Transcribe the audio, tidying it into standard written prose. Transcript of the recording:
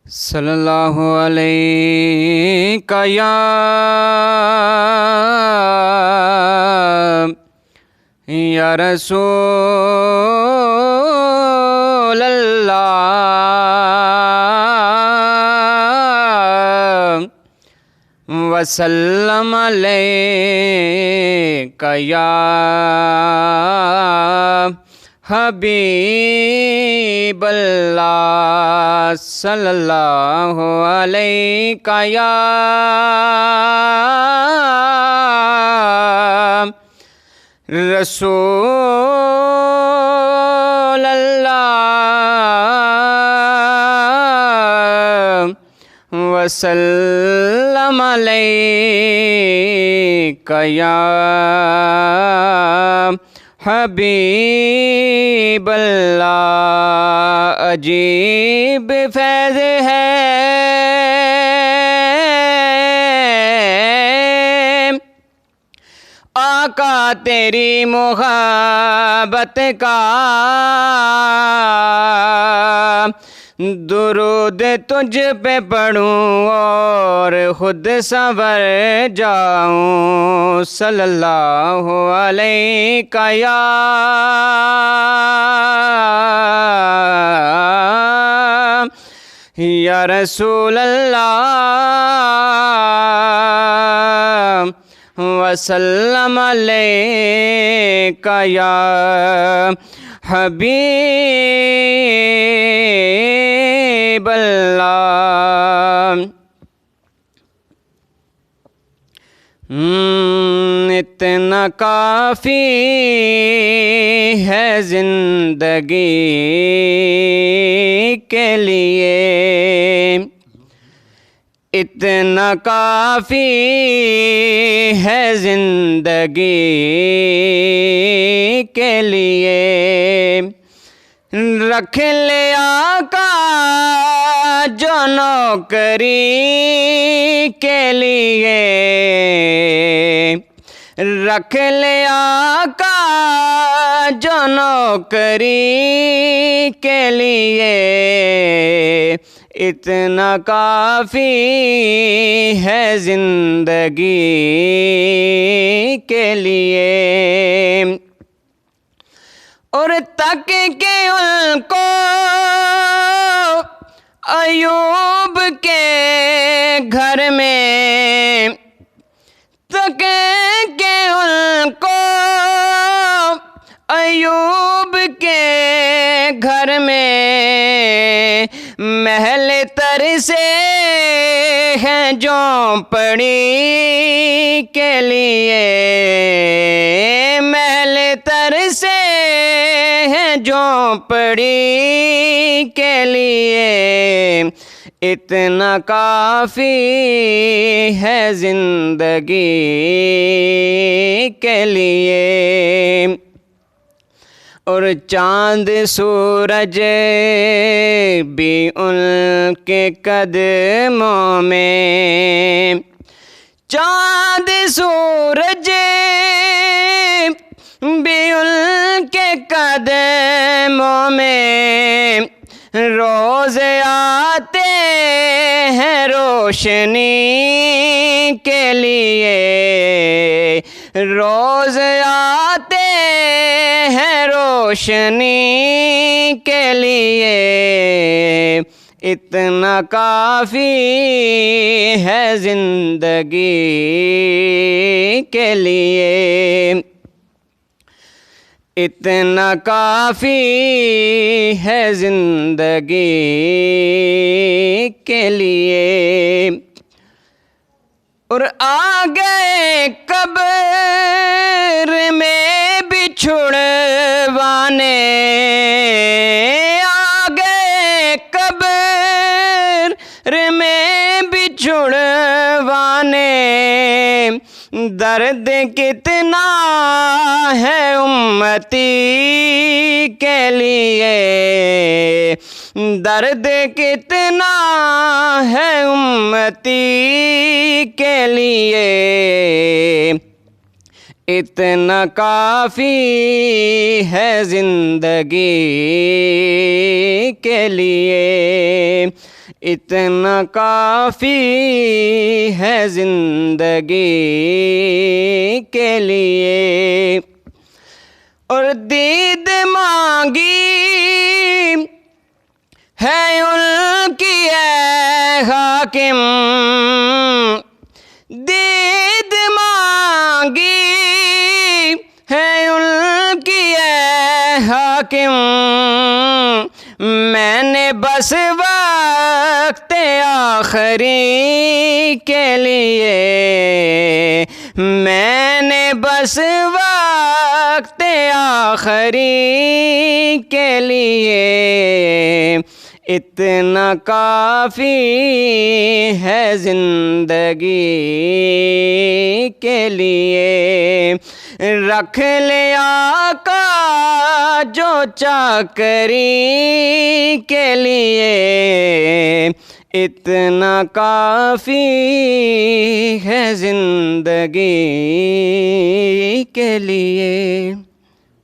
सल्लल्लाहु अलैका या रसूल अल्लाह वसल्लम अलैका या हबीब अल्लाह सल्लल्लाहु अलैका या रसूल अल्लाह वसल्लम अलैका या हबीब अल्लाह। अजीब फैज़ है आका तेरी मोहब्बत का, दुरूद तुझ पे पढ़ूं और खुद संवर जाऊं। सल्लल्लाहु अलैका या रसूल अल्लाह वसल्लम अलैका या हबीब अल्लाह। इतना काफ़ी है ज़िंदगी के लिए, इतना काफ़ी है ज़िंदगी के लिए। रख ले आका जो नौकरी के लिए, रख ले आका जो नौकरी के लिए। इतना काफ़ी है ज़िंदगी के लिए। और तक के उनको अयूब के घर में, तक के उनको अयूब के घर में महल तर से हैं झोंपड़ी के लिए। महल तर से हैं झोंपड़ी के लिए। इतना काफ़ी है ज़िंदगी के लिए। और चाँद सूरज भी उनके कदमों में, चाँद सूरज भी उनके कदमों में। रोज़ आते हैं रोशनी के लिए, रोज़ आते हैं रोशनी के लिए। इतना काफ़ी है ज़िंदगी के लिए, इतना काफ़ी है ज़िंदगी के लिए। और आ गए कब्र में बिछुड़वाने, आ गए कब्र में बिछुड़वाने। दर्द कितना है उम्मती के लिए, दर्द कितना है उम्मती के लिए। इतना काफ़ी है ज़िंदगी के लिए, इतना काफ़ी है ज़िंदगी के लिए। और दीद मांगी है उनकी ऐ हाकिम, दीद मांगी है उनकी ऐ हाकिम। मैंने बस वक्त आखिरी के लिए, मैंने बस वक्त आखिरी के लिए, इतना काफ़ी है ज़िंदगी के लिए। रख ले आका जो चाकरी के लिए, इतना काफ़ी है ज़िंदगी के लिए।